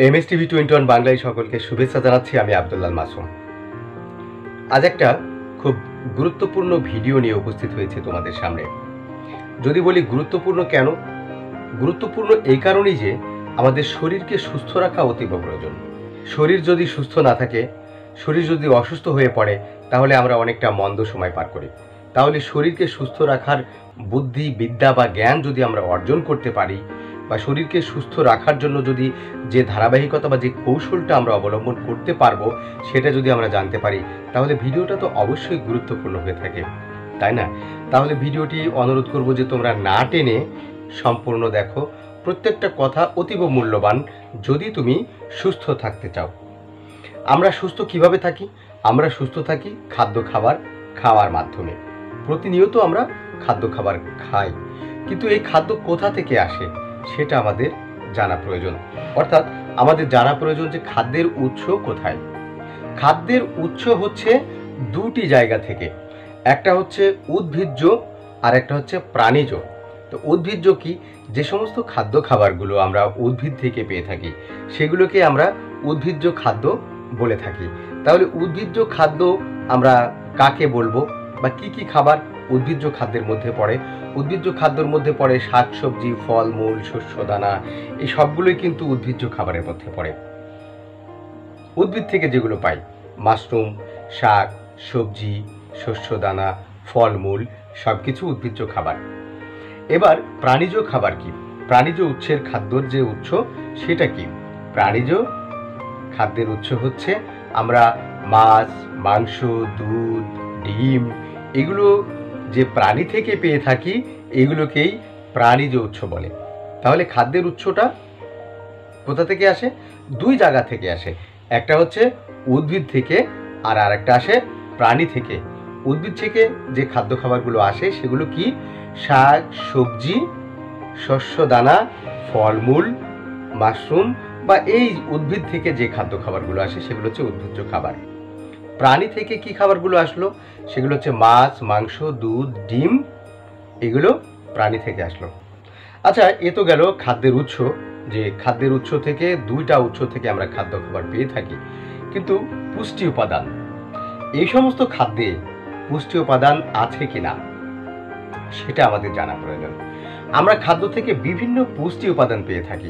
MSTV 21 বাংলায় সকলকে শুভেচ্ছা জানাচ্ছি। আমি আব্দুল্লাহ মাসুম। আজ একটা খুব গুরুত্বপূর্ণ ভিডিও নিয়ে উপস্থিত হয়েছে তোমাদের সামনে। যদি বলি গুরুত্বপূর্ণ কেন, গুরুত্বপূর্ণ এই কারণেই যে আমাদের শরীরকে সুস্থ রাখা অতীব প্রয়োজন। শরীর যদি সুস্থ না থাকে, শরীর যদি অসুস্থ হয়ে পড়ে, তাহলে আমরা অনেকটা মন্দ সময় পার করি। তাহলে শরীরকে সুস্থ রাখার বুদ্ধি, বিদ্যা বা জ্ঞান যদি আমরা অর্জন করতে পারি, বা শরীরকে সুস্থ রাখার জন্য যদি যে ধারাবাহিকতা বা যে কৌশলটা আমরা অবলম্বন করতে পারবো, সেটা যদি আমরা জানতে পারি, তাহলে ভিডিওটা তো অবশ্যই গুরুত্বপূর্ণ হয়ে থাকে, তাই না? তাহলে ভিডিওটি অনুরোধ করব যে তোমরা না টেনে সম্পূর্ণ দেখো। প্রত্যেকটা কথা অতীব মূল্যবান যদি তুমি সুস্থ থাকতে চাও। আমরা সুস্থ কিভাবে থাকি? আমরা সুস্থ থাকি খাওয়ার মাধ্যমে। প্রতিনিয়ত আমরা খাদ্য খাবার খাই, কিন্তু এই খাদ্য কোথা থেকে আসে সেটা আমাদের জানা প্রয়োজন। অর্থাৎ আমাদের জানা প্রয়োজন যে খাদ্যের উৎস কোথায়। খাদ্যের উৎস হচ্ছে দুটি জায়গা থেকে, একটা হচ্ছে উদ্ভিজ্জ আর একটা হচ্ছে প্রাণীজ। তো উদ্ভিজ্জ কি? যে সমস্ত খাদ্য খাবারগুলো আমরা উদ্ভিদ থেকে পেয়ে থাকি, সেগুলোকে আমরা উদ্ভিজ্জ খাদ্য বলে থাকি। তাহলে উদ্ভিজ্জ খাদ্য আমরা কাকে বলবো, বা কি কি খাবার উদ্ভিজ্জ খাদ্যের মধ্যে পড়ে? উদ্ভিজ্জ খাদ্যের মধ্যে পড়ে শাকসবজি, ফলমূল, শস্যদানা, এই সবগুলোই কিন্তু উদ্ভিজ্জ খাবারের মধ্যে পড়ে। উদ্ভিদ থেকে যেগুলো পাই, মাশরুম, শাক, সবজি, শস্যদানা, ফলমূল, সবকিছু উদ্ভিজ্জ খাবার। এবার প্রাণীজ খাবার কি? প্রাণীজ উৎসের খাদ্যর যে উৎস সেটা কি? প্রাণীজ খাদ্যের উৎস হচ্ছে আমরা মাছ, মাংস, দুধ, ডিম, এগুলো যে প্রাণী থেকে পেয়ে থাকি, এগুলোকেই প্রাণীজ উৎস বলে। তাহলে খাদ্যের উৎসটা কোথা থেকে আসে? দুই জায়গা থেকে আসে। একটা হচ্ছে উদ্ভিদ থেকে, আর আরেকটা আসে প্রাণী থেকে। উদ্ভিদ থেকে যে খাদ্য খাবারগুলো আসে সেগুলো কি? শাক, সবজি, শস্যদানা, ফলমূল, মাশরুম, বা এই উদ্ভিদ থেকে যে খাদ্য খাবারগুলো আসে সেগুলো হচ্ছে উদ্ভিজ্জ খাবার। প্রাণী থেকে কি খাবারগুলো আসলো? সেগুলো হচ্ছে মাছ, মাংস, দুধ, ডিম, এগুলো প্রাণী থেকে আসলো। আচ্ছা, এ তো গেল খাদ্যের উৎস, যে খাদ্যের উৎস থেকে, দুইটা উৎস থেকে আমরা খাদ্য খাবার পেয়ে থাকি। কিন্তু পুষ্টি উপাদান, এই সমস্ত খাদ্যে পুষ্টি উপাদান আছে কিনা সেটা আমাদের জানা প্রয়োজন। আমরা খাদ্য থেকে বিভিন্ন পুষ্টি উপাদান পেয়ে থাকি।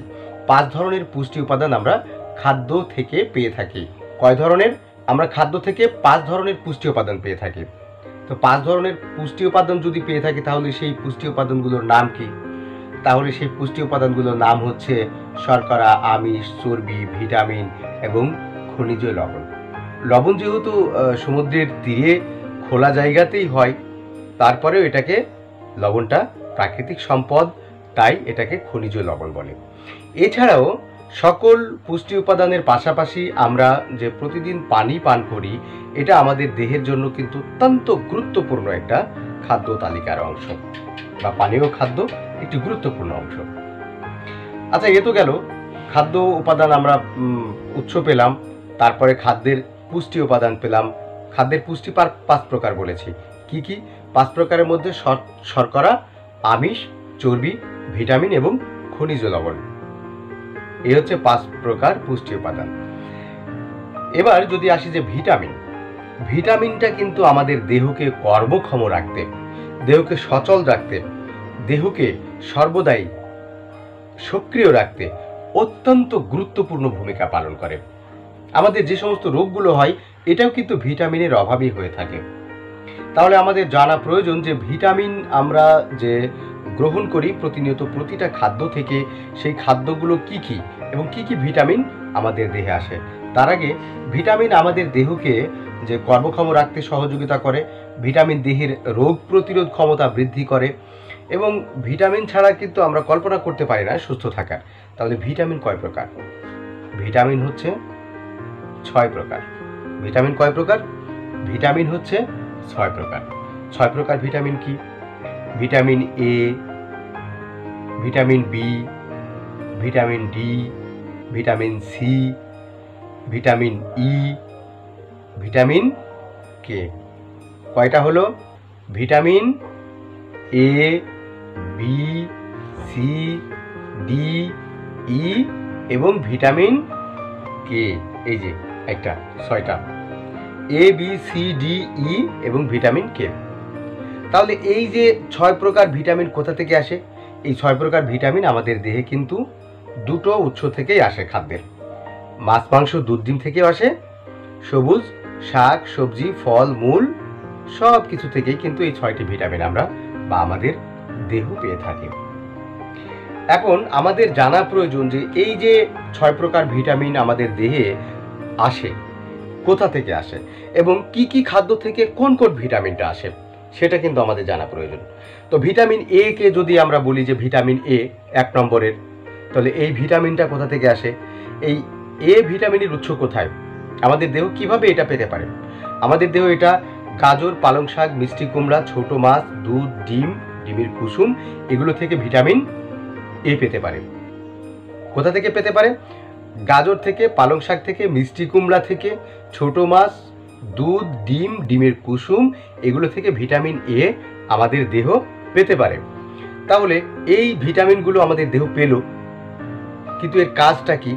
5 ধরনের পুষ্টি উপাদান আমরা খাদ্য থেকে পেয়ে থাকি। কয় ধরনের? আমরা খাদ্য থেকে 5 ধরনের পুষ্টি উপাদান পেয়ে থাকি। তো 5 ধরনের পুষ্টি উপাদান যদি পেয়ে থাকি, তাহলে সেই পুষ্টি উপাদানগুলোর নাম কি? তাহলে সেই পুষ্টি উপাদানগুলোর নাম হচ্ছে শর্করা, আমিষ, চর্বি, ভিটামিন এবং খনিজ লবণ। লবণ যেহেতু সমুদ্রের তীরে খোলা জায়গাতেই হয়, তারপরেও এটাকে, লবণটা প্রাকৃতিক সম্পদ, তাই এটাকে খনিজ লবণ বলে। এছাড়াও সকল পুষ্টি উপাদানের পাশাপাশি আমরা যে প্রতিদিন পানি পান করি, এটা আমাদের দেহের জন্য কিন্তু অত্যন্ত গুরুত্বপূর্ণ একটা খাদ্য তালিকার অংশ, বা পানীয় খাদ্য একটি গুরুত্বপূর্ণ অংশ। আচ্ছা, এ তো গেল খাদ্য উপাদান, আমরা উৎস পেলাম, তারপরে খাদ্যের পুষ্টি উপাদান পেলাম। খাদ্যের পুষ্টি 5 প্রকার বলেছি। কি কি? 5 প্রকারের মধ্যে শর্করা, আমিষ, চর্বি, ভিটামিন এবং খনিজ লবণ, এই হচ্ছে 5 প্রকার পুষ্টি উপাদান। এবার যদি আসি যে ভিটামিন, ভিটামিনটা কিন্তু আমাদের দেহকে কর্মক্ষম রাখতে, দেহকে সচল রাখতে, দেহকে সর্বদাই সক্রিয় রাখতে অত্যন্ত গুরুত্বপূর্ণ ভূমিকা পালন করে। আমাদের যে সমস্ত রোগগুলো হয়, এটাও কিন্তু ভিটামিনের অভাবই হয়ে থাকে। তাহলে আমাদের জানা প্রয়োজন যে ভিটামিন আমরা যে গ্রহণ করি প্রতিনিয়ত প্রতিটা খাদ্য থেকে, সেই খাদ্যগুলো কি কি এবং কি কি ভিটামিন আমাদের দেহে আসে। তার আগে ভিটামিন আমাদের দেহকে যে কর্মক্ষম রাখতে সহযোগিতা করে, ভিটামিন দেহের রোগ প্রতিরোধ ক্ষমতা বৃদ্ধি করে, এবং ভিটামিন ছাড়া কিন্তু আমরা কল্পনা করতে পারি না সুস্থ থাকার। তাহলে ভিটামিন কয় প্রকার? ভিটামিন হচ্ছে 6 প্রকার। ভিটামিন কয় প্রকার? ভিটামিন হচ্ছে 6 প্রকার। 6 প্রকার ভিটামিন কি? Vitamin A, vitamin B, vitamin D, vitamin C, vitamin E, vitamin K. কয়টা হলো? Vitamin A, B, C, D, E এবং ভিটামিন কে, এই যে একটা 6টা A B C D E এবং ভিটামিন কে। তাহলে এই যে 6 প্রকার ভিটামিন কোথা থেকে আসে? এই 6 প্রকার ভিটামিন আমাদের দেহে কিন্তু দুটো উৎস থেকেই আসে খাদ্যের, মাছ মাংস দুধ ডিম থেকেও আসে, সবুজ শাক সবজি ফল মূল সব কিছু থেকেই কিন্তু এই 6টি ভিটামিন আমরা বা আমাদের দেহ পেয়ে থাকি। এখন আমাদের জানা প্রয়োজন যে এই যে 6 প্রকার ভিটামিন আমাদের দেহে আসে কোথা থেকে আসে এবং কি কি খাদ্য থেকে কোন কোন ভিটামিনটা আসে সেটা কিন্তু আমাদের জানা প্রয়োজন। তো ভিটামিন এ কে যদি আমরা বলি যে ভিটামিন এ 1 নম্বরের, তাহলে এই ভিটামিনটা কোথা থেকে আসে? এই এ ভিটামিনের উৎস কোথায়? আমাদের দেহ কিভাবে এটা পেতে পারে? আমাদের দেহ এটা গাজর পালং শাক মিষ্টি কুমড়া ছোট মাছ দুধ ডিম ডিমের কুসুম এগুলো থেকে ভিটামিন এ পেতে পারে। কোথা থেকে পেতে পারে? গাজর থেকে পালং শাক থেকে মিষ্টি কুমড়া থেকে ছোট মাছ দুধ ডিম ডিমের কুসুম এগুলো থেকে ভিটামিন এ আমাদের দেহ পেতে পারে। তাহলে এই ভিটামিনগুলো আমাদের দেহ পেল, কিন্তু এর কাজটা কি?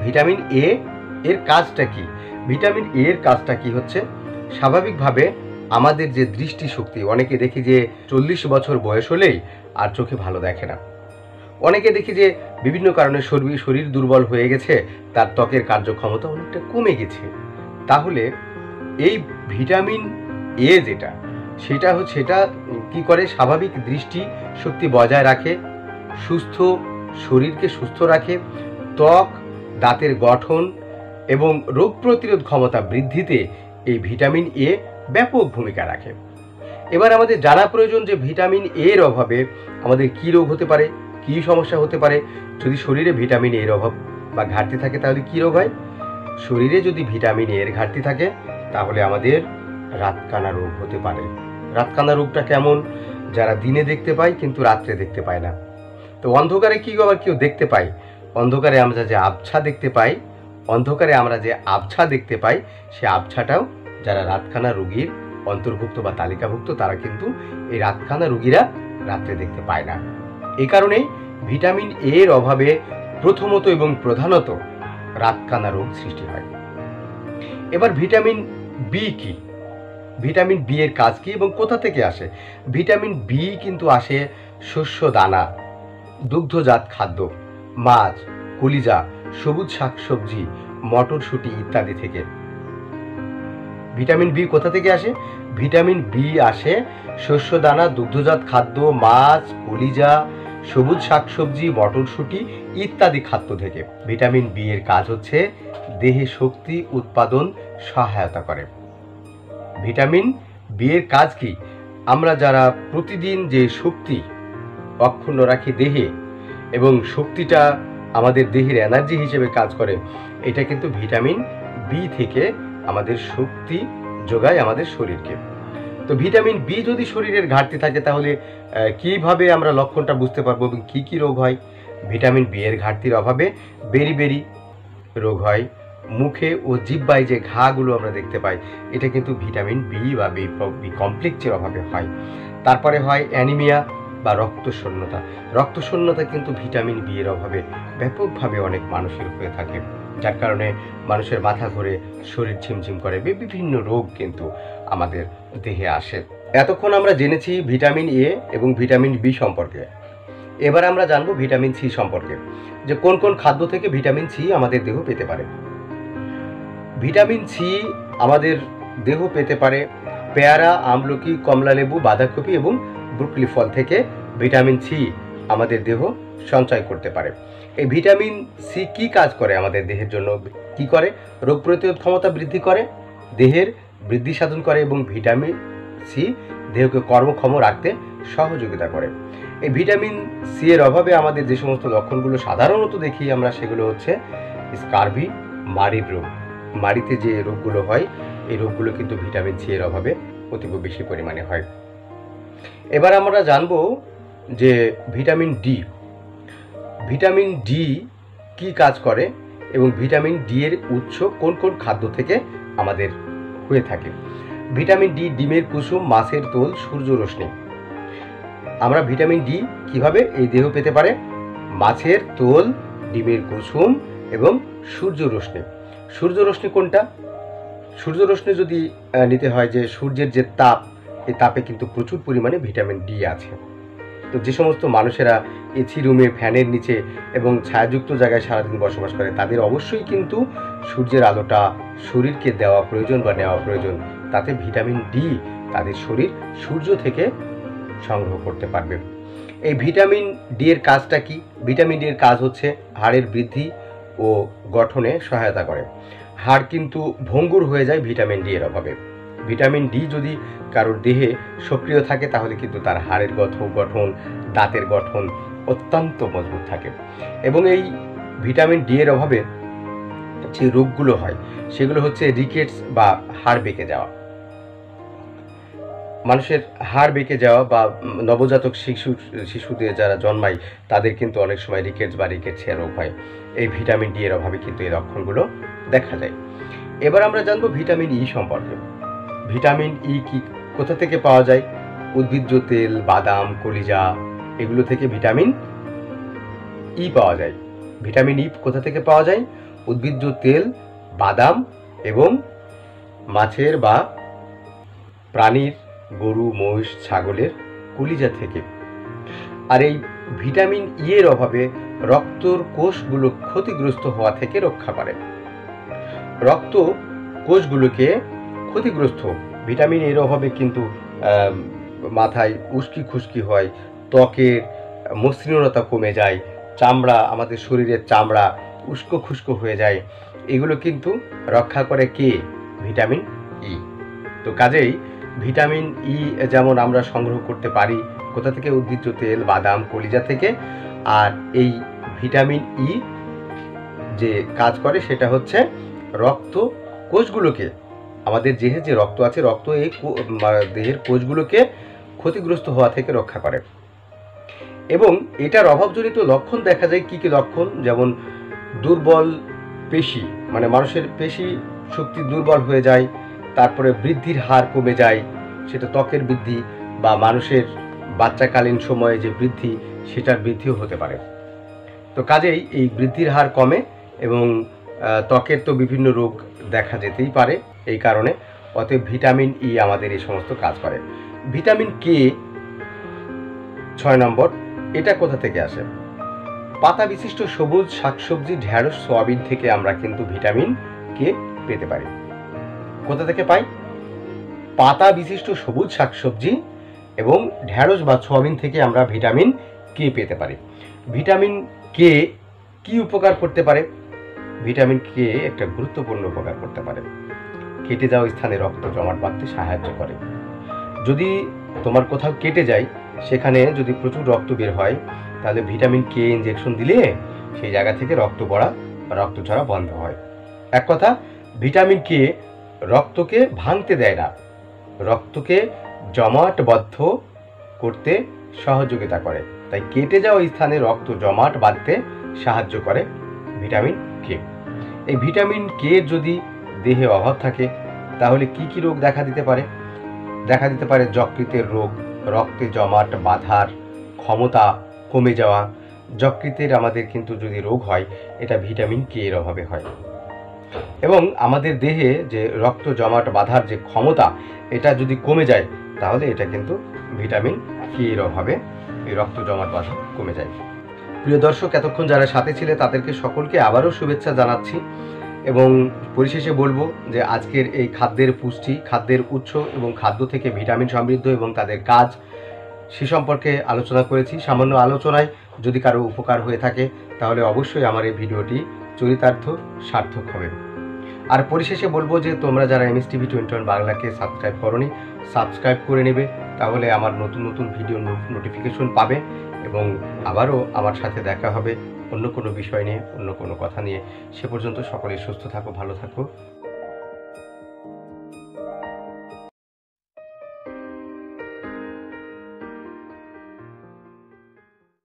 ভিটামিন এ এর কাজটা কি? ভিটামিন এ এর কাজটা কি হচ্ছে, স্বাভাবিকভাবে আমাদের যে দৃষ্টিশক্তি, অনেকে দেখি যে 40 বছর বয়স হলেই আর চোখে ভালো দেখে না, অনেকে দেখি যে বিভিন্ন কারণে শরীর দুর্বল হয়ে গেছে, তার ত্বকের কার্যক্ষমতা অনেকটা কমে গেছে। তাহলে এই ভিটামিন এ যেটা সেটা কি করে? স্বাভাবিক দৃষ্টি শক্তি বজায় রাখে, সুস্থ শরীরকে সুস্থ রাখে, ত্বক দাঁতের গঠন এবং রোগ প্রতিরোধ ক্ষমতা বৃদ্ধিতে এই ভিটামিন এ ব্যাপক ভূমিকা রাখে। এবার আমাদের জানা প্রয়োজন যে ভিটামিন এর অভাবে আমাদের কি রোগ হতে পারে, কি সমস্যা হতে পারে। যদি শরীরে ভিটামিন এর অভাব বা ঘাটতি থাকে তাহলে কি রোগ হয়? শরীরে যদি ভিটামিন এর ঘাটতি থাকে তাহলে আমাদের রাতকানা রোগ হতে পারে। রাতকানা রোগটা কেমন? যারা দিনে দেখতে পায় কিন্তু রাত্রে দেখতে পায় না। তো অন্ধকারে কি আবার কেউ দেখতে পায়? অন্ধকারে আমরা যে আবছা দেখতে পাই, সে আবছাটাও যারা রাতকানা রোগীর অন্তর্ভুক্ত বা তালিকাভুক্ত তারা কিন্তু এই রাতকানা রোগীরা রাত্রে দেখতে পায় না। এই কারণেই ভিটামিন এর অভাবে প্রথমত এবং প্রধানত রাতকানা রোগ সৃষ্টি হয়। এবার ভিটামিন বি কি? ভিটামিন বি এর কাজ কি এবং কোথা থেকে আসে? ভিটামিন বি কিন্তু আসে শস্য দানা দুগ্ধজাত খাদ্য মাছ কলিজা সবুজ শাকসবজি মটরশুঁটি ইত্যাদি থেকে। ভিটামিন বি কোথা থেকে আসে? ভিটামিন বি আসে শস্য দানা দুগ্ধজাত খাদ্য মাছ কলিজা সবুজ শাকসবজি মটরশুঁটি ইত্যাদি খাদ্য থেকে। ভিটামিন বি এর কাজ হচ্ছে দেহে শক্তি উৎপাদন সহায়তা করে। ভিটামিন বি এর কাজ কি? আমরা যারা প্রতিদিন যে শক্তি অক্ষুণ্ণ রাখি দেহে এবং শক্তিটা আমাদের দেহের এনার্জি হিসেবে কাজ করে, এটা কিন্তু ভিটামিন বি থেকে আমাদের শক্তি যোগায় আমাদের শরীরকে। তো ভিটামিন বি যদি শরীরের ঘাটতি থাকে তাহলে কিভাবে আমরা লক্ষণটা বুঝতে পারবো এবং কি কি রোগ হয়? ভিটামিন বি এর ঘাটতির অভাবে বেরি রোগ হয়, মুখে ও জিহ্বায় যে ঘাগুলো আমরা দেখতে পাই এটা কিন্তু ভিটামিন বি বা বি কমপ্লেক্সের অভাবে হয়। তারপরে হয় অ্যানিমিয়া বা রক্তশূন্যতা কিন্তু ভিটামিন বি এর অভাবে ব্যাপকভাবে অনেক মানুষের হয়ে থাকে, যার কারণে মানুষের মাথা ঘুরে শরীর ঝিমঝিম করে, বিভিন্ন রোগ কিন্তু আমাদের দেহে আসে। এতক্ষণ আমরা জেনেছি ভিটামিন এ এবং ভিটামিন বি সম্পর্কে। এবার আমরা জানবো ভিটামিন সি সম্পর্কে, যে কোন কোন খাদ্য থেকে ভিটামিন সি আমাদের দেহ পেতে পারে। ভিটামিন সি আমাদের দেহ পেতে পারে পেয়ারা আমলকি কমলালেবু বাঁধাকপি এবং ব্রুকলি ফল থেকে। ভিটামিন সি আমাদের দেহ সঞ্চয় করতে পারে। এই ভিটামিন সি কি কাজ করে আমাদের দেহের জন্য? কি করে? রোগ প্রতিরোধ ক্ষমতা বৃদ্ধি করে, দেহের বৃদ্ধি সাধন করে এবং ভিটামিন সি দেহকে কর্মক্ষম রাখতে সহযোগিতা করে। এই ভিটামিন সি এর অভাবে আমাদের যে সমস্ত লক্ষণগুলো সাধারণত দেখি আমরা সেগুলো হচ্ছে স্কারভি মাড়ির রোগ। মাড়িতে যে রোগগুলো হয় এই রোগগুলো কিন্তু ভিটামিন সি এর অভাবে অতীব বেশি পরিমাণে হয়। এবার আমরা জানবো যে ভিটামিন ডি কি কাজ করে এবং ভিটামিন ডি এর উৎস কোন কোন খাদ্য থেকে আমাদের হয়ে থাকে। ভিটামিন ডি ডিমের কুসুম মাছের তোল সূর্য রশ্মি। আমরা ভিটামিন ডি কিভাবে এই দেহ পেতে পারে? মাছের তোল ডিমের কুসুম এবং সূর্য রশ্মি। সূর্য রশ্মি কোনটা? সূর্য রশ্মি যদি নিতে হয়, যে সূর্যের যে তাপ, এই তাপে কিন্তু প্রচুর পরিমাণে ভিটামিন ডি আছে। তো যে সমস্ত মানুষেরা এসি রুমে, ফ্যানের নিচে এবং ছায়াযুক্ত জায়গায় সারাদিন বসবাস করে, তাদের অবশ্যই কিন্তু সূর্যের আলোটা শরীরকে দেওয়া প্রয়োজন বা নেওয়া প্রয়োজন। তাতে ভিটামিন ডি তাদের শরীর সূর্য থেকে সংগ্রহ করতে পারবে। এই ভিটামিন ডি এর কাজটা কি? ভিটামিন ডি এর কাজ হচ্ছে হাড়ের বৃদ্ধি ও গঠনে সহায়তা করে। হাড় কিন্তু ভঙ্গুর হয়ে যায় ভিটামিন ডি এর অভাবে। ভিটামিন ডি যদি কারোর দেহে সক্রিয় থাকে তাহলে কিন্তু তার হাড়ের গঠন, দাঁতের গঠন অত্যন্ত মজবুত থাকে। এবং এই ভিটামিন ডি এর অভাবে যে রোগগুলো হয় সেগুলো হচ্ছে রিকেটস বা হাড় বেঁকে যাওয়া। মানুষের হাড় বেঁকে যাওয়া বা নবজাতক শিশুদের যারা জন্মায় তাদের কিন্তু অনেক সময় রিকেটস বা রিকেটসিয়া রোগ হয়। এই ভিটামিন ডি এর অভাবে কিন্তু এই লক্ষণগুলো দেখা যায়। এবার আমরা জানবো ভিটামিন ই সম্পর্কে। ভিটামিন ই কি, কোথা থেকে পাওয়া যায়? উদ্ভিজ্জ তেল, বাদাম, কলিজা, এগুলো থেকে ভিটামিন ই পাওয়া যায়। ভিটামিন ই কোথা থেকে পাওয়া যায়? উদ্ভিজ্জ তেল, বাদাম এবং মাছের বা প্রাণীর, গরু, মহিষ, ছাগলের কলিজা থেকে। আর এই ভিটামিন ই এর অভাবে রক্তর কোষগুলো ক্ষতিগ্রস্ত হওয়া থেকে রক্ষা করে। রক্ত কোষগুলোকে ক্ষতিগ্রস্ত, ভিটামিন এর অভাবে কিন্তু মাথায় উস্কি খুস্কি হয়, ত্বকের মসৃণতা কমে যায়, চামড়া, আমাদের শরীরের চামড়া উস্কো খুস্কো হয়ে যায়। এগুলো কিন্তু রক্ষা করে কে? Vitamin E. তো কাজেই ভিটামিন ই যেমন আমরা সংগ্রহ করতে পারি কোথা থেকে? উদ্ভিজ্জ তেল, বাদাম, কলিজা থেকে। আর এই ভিটামিন ই যে কাজ করে সেটা হচ্ছে রক্ত কোষগুলোকে, আমাদের দেহে যে রক্ত আছে, রক্ত এই দেহের কোষগুলোকে ক্ষতিগ্রস্ত হওয়া থেকে রক্ষা করে। এবং এটার অভাবজনিত লক্ষণ দেখা যায় কি কি লক্ষণ? যেমন দুর্বল পেশি, মানে মানুষের পেশি শক্তি দুর্বল হয়ে যায়। তারপরে বৃদ্ধির হার কমে যায়, সেটা ত্বকের বৃদ্ধি বা মানুষের বাচ্চাকালীন সময়ে যে বৃদ্ধি, সেটার বৃদ্ধিও হতে পারে। তো কাজেই এই বৃদ্ধির হার কমে এবং ত্বকের তো বিভিন্ন রোগ দেখা যেতেই পারে এই কারণে। অতএব ভিটামিন ই আমাদের এই সমস্ত কাজ করে। ভিটামিন কে 6 নম্বর, এটা কোথা থেকে আসে? পাতা বিশিষ্ট সবুজ শাকসবজি, ঢেঁড়স, সয়াবিন থেকে আমরা কিন্তু ভিটামিন কে পেতে পারি। কোথা থেকে পাই? পাতা বিশিষ্ট সবুজ শাকসবজি এবং ঢেঁড়স বা সয়াবিন থেকে আমরা ভিটামিন কে পেতে পারি। ভিটামিন কে কি উপকার করতে পারে? ভিটামিন কে একটা গুরুত্বপূর্ণ উপকার করতে পারে। কেটে যাওয়া স্থানে রক্ত জমাট বাঁধতে সাহায্য করে। যদি তোমার কোথাও কেটে যায়, সেখানে যদি প্রচুর রক্ত বের হয়, তাহলে ভিটামিন কে ইনজেকশন দিলে সেই জায়গা থেকে রক্ত পড়া বা রক্ত ঝরা বন্ধ হয়। এক কথা, ভিটামিন কে রক্তকে ভাঙতে দেয় না, রক্তকে জমাটবদ্ধ করতে সহযোগিতা করে। তাই কেটে যাওয়া স্থানে রক্ত জমাট বাঁধতে সাহায্য করে ভিটামিন কে। এই ভিটামিন কে যদি দেহে অভাব থাকে তাহলে কি কি রোগ দেখা দিতে পারে? দেখা দিতে পারে যকৃতের রোগ, রক্তে জমাট বাঁধার ক্ষমতা কমে যাওয়া। যকৃতের আমাদের কিন্তু যদি রোগ হয়, এটা ভিটামিন কে এর অভাবে হয়। এবং আমাদের দেহে যে রক্ত জমাট বাঁধার যে ক্ষমতা, এটা যদি কমে যায় তাহলে এটা কিন্তু ভিটামিন কে এর অভাবে এই রক্ত জমাট বাঁধা কমে যায়। প্রিয় দর্শক, এতক্ষণ যারা সাথে ছিলে তাদেরকে সকলকে আবারও শুভেচ্ছা জানাচ্ছি এবং পরিশেষে বলবো যে আজকের এই খাদ্যের পুষ্টি, খাদ্যের উৎস এবং খাদ্য থেকে ভিটামিন সমৃদ্ধ এবং তাদের কাজ, সে সম্পর্কে আলোচনা করেছি। সামান্য আলোচনায় যদি কারো উপকার হয়ে থাকে তাহলে অবশ্যই আমার এই ভিডিওটি চরিতার্থ সার্থক হবে। আর পরিশেষে বলবো যে তোমরা যারা MSTV 21 বাংলাকে সাবস্ক্রাইব করোনি, সাবস্ক্রাইব করে নেবে, তাহলে আমার নতুন নতুন ভিডিও নোটিফিকেশন পাবে এবং আবারও আমার সাথে দেখা হবে অন্য কোনো বিষয় নিয়ে, অন্য কোনো কথা নিয়ে। সে পর্যন্ত সকলে সুস্থ থাকো, ভালো থাকো।